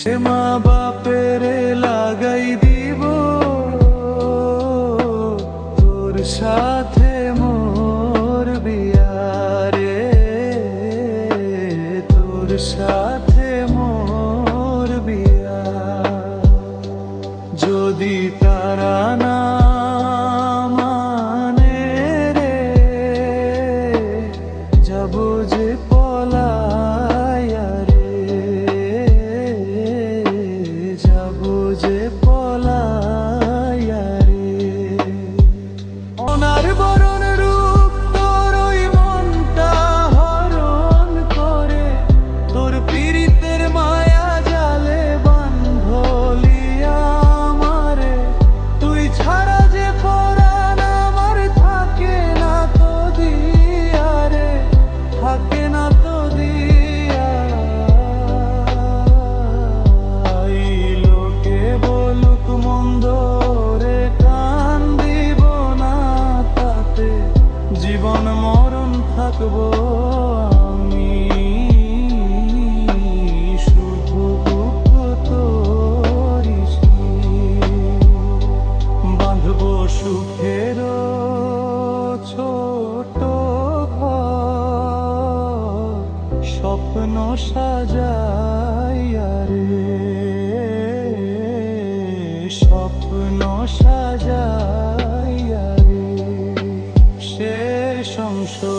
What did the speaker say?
সে মা বাপের লাগাই দিব তোর সাথে মোর বিয়ারে, তোর সাথে মোর বিয়া। যদি তারা না মানে রে, যাব যে পলায়া রে, যাব যে পলায়া রে। ওনার বরণ রূপ তোর ওই মনটা হরণ করে, তোর পীড়িতের মায়া জালে বান্ধলি আমারে। তুই ছাড়া যে পরাণ আমার থাকে না তো দিয়া রে, থাকে না তো দিয়া। এই লোকে বলুক মন্দ রে, কান দিব না তাতে, জীবন মরণ থাকবো আমি শুধু দুঃখ তোরই। বাঁধবো সুখের ছোট ঘর, স্বপ্ন সাজাইয়া রে, স্বপ্ন সাজাইয়া রে। সে সংসার